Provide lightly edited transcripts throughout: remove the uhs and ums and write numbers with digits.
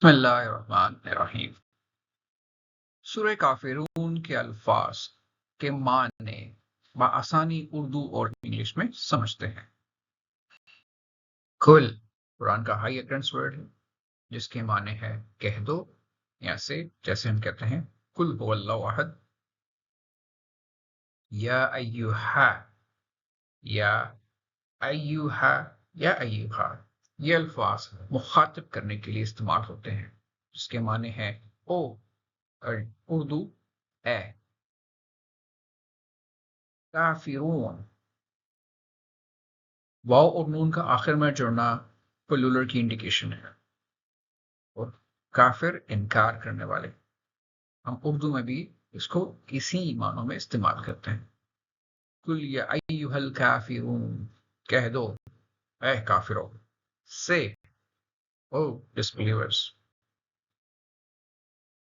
بسم اللہ الرحمن الرحیم۔ سورہ کافرون کے الفاظ کے معنی بآسانی اردو اور انگلش میں سمجھتے ہیں۔ کل قرآن کا ہائی اکرنس ورڈ ہے جس کے معنی ہے کہہ دو، یا سے جیسے ہم کہتے ہیں کل هو اللہ احد، یا ایوہا، یا ایوہا، یا ایوہا، یہ الفاظ مخاطب کرنے کے لیے استعمال ہوتے ہیں جس کے معنی ہے او، اور اردو اے۔ کافرون، واو اور نون کا آخر میں جڑنا پلولر کی انڈیکیشن ہے، اور کافر انکار کرنے والے۔ ہم اردو میں بھی اس کو اسی معنوں میں استعمال کرتے ہیں۔ کل یا ایھا الکافرون، کہہ دو اے کافرو، سے او ڈسبلیورز۔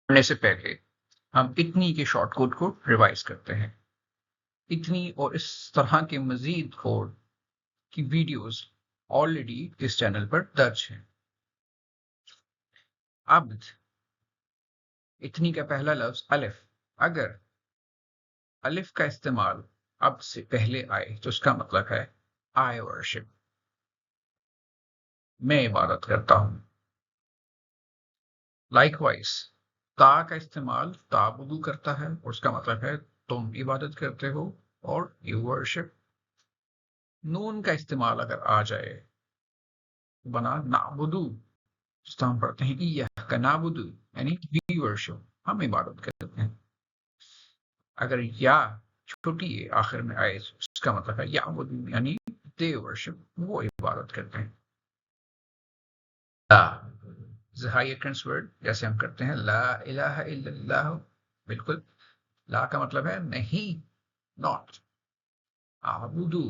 پڑھنے سے پہلے ہم اتنی کے شارٹ کوڈ کو ریوائز کرتے ہیں۔ اتنی اور اس طرح کے مزید کوڈ کی ویڈیوز آلریڈی اس چینل پر درج ہیں۔ عبد، اتنی کا پہلا لفظ الف، اگر الف کا استعمال عبد سے پہلے آئے تو اس کا مطلب ہے آئی ورشپ، میں عبادت کرتا ہوں۔ لائک وائز تا کا استعمال تعبدو کرتا ہے اور اس کا مطلب ہے تم عبادت کرتے ہو اور یو ورشپ۔ نون کا استعمال اگر آ جائے بنا نعبدو، جس طرح ہم پڑھتے ہیں ایاک نعبدو، یعنی وی ورشپ، ہم عبادت کرتے ہیں۔ اگر یا چھوٹی آخر میں آئے اس کا مطلب ہے یعبدو، یعنی دے ورشپ، وہ عبادت کرتے ہیں۔ لا ہائی اکرنس ورڈ جیسے ہم کرتے ہیں لا الہ الا اللہ، بالکل لا کا مطلب ہے نہیں، ناٹ۔ اعبدو،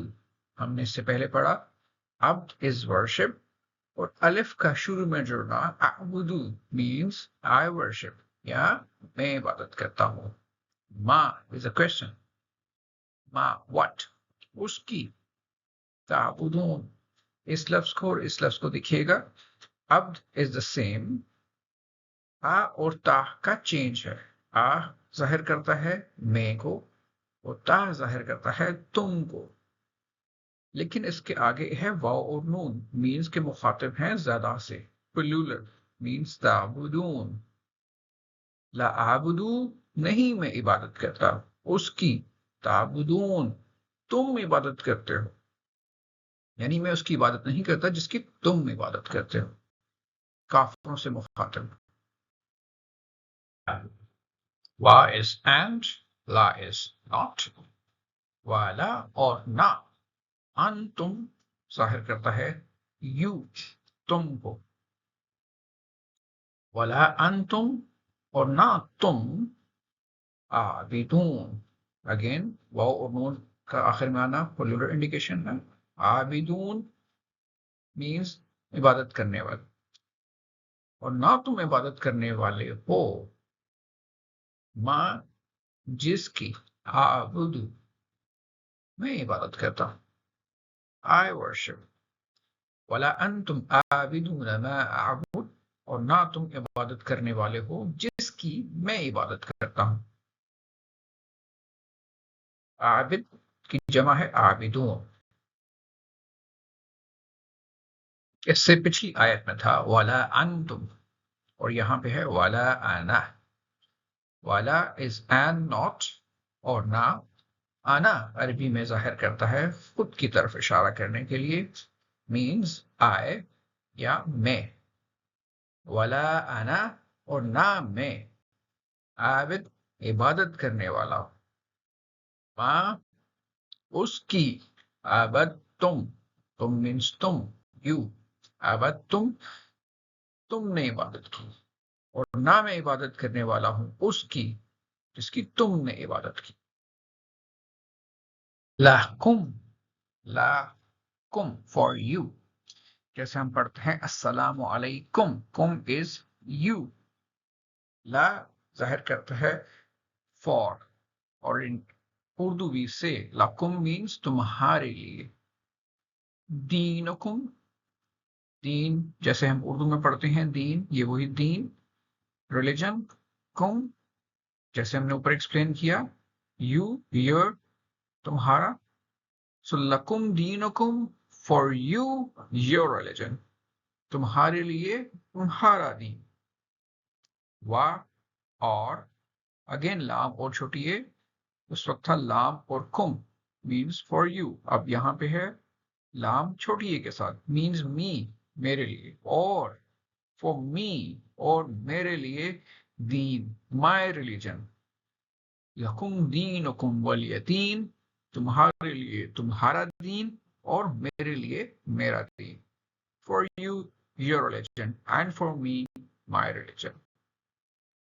ہم نے اس سے پہلے پڑھا عبد از ورشپ، اور الف کا شروع میں جڑنا اعبدو مینس آئی ورشپ یا میں عبادت کرتا ہوں۔ ما از اے کوشچن، ما what، اس کی۔ تعبدون، اس لفظ کو اور اس لفظ کو دیکھیے گا، عبد از دا سیم، آ اور تا کا چینج ہے۔ آ ظاہر کرتا ہے میں کو اور تا ظاہر کرتا ہے تم کو، لیکن اس کے آگے ہے واو اور نون، مینس کے مخاطب ہیں زیادہ سے، پلولر مینس تعبدون۔ لا اعبدو، نہیں میں عبادت کرتا اس کی، تعبدون، تم عبادت کرتے ہو، یعنی میں اس کی عبادت نہیں کرتا جس کی تم عبادت کرتے ہو۔ کافروں سے مخاطب۔ وا is and, law is not, والا اور نہ، ان تم ظاہر کرتا ہے یو، تم کو، ولا انتم اور نہ تم، عابدون، اگین واو اور نون کا آخر میں آنا پلورل انڈیکیشن ہے۔ عابدون مینس عبادت کرنے والے، اور نہ تم عبادت کرنے والے ہو، ماں جس کی، اعبد میں عبادت کرتا ہوں، آئی ورشپ۔ ولا انتم عابدون ما اعبد، اور نہ تم عبادت کرنے والے ہو جس کی میں عبادت کرتا ہوں۔ عابد کی جمع ہے عابدون۔ اس سے پچھلی آیت میں تھا ولا انتم، اور یہاں پہ ہے ولا انا۔ والا از اینڈ ناٹ، اور نہ آنا عربی میں ظاہر کرتا ہے خود کی طرف اشارہ کرنے کے لیے، مینز آئے یا میں۔ ولا انا، اور نہ میں، عابد عبادت کرنے والا ہوں، ماں اس کی، عبد تم مینس تم، یو، عبد تم نے عبادت کی، اور نہ میں عبادت کرنے والا ہوں اس کی جس کی تم نے عبادت کی۔ لَكُمْ فار یو، جیسے ہم پڑھتے ہیں السلام علیکم، کم از یو، لا ظاہر کرتا ہے فار، اور ان اردو بھی سے لکم مینس تمہارے لیے۔ دینکم دین جیسے ہم اردو میں پڑھتے ہیں دین، یہ وہی دین. ریلیجن کم جیسے ہم نے اوپر ایکسپلین کیا، یو یور تمہارا. سو لکم دینکم فار یو یور ریلیجن، تمہارے لیے تمہارا دین. وا اور اگین لام اور چھوٹی ہے، اس وقت تھا لام اور کم مینس فار یو. اب یہاں پہ ہے لام چھوٹی اے کے ساتھ مینس می میرے لیے، اور فار می اور میرے لیے دین مائی ریلیجن. لکم دینکم ولی دین، تمہارے لیے تمہارا دین اور میرے لیے میرا دین. For you your religion and for me my religion.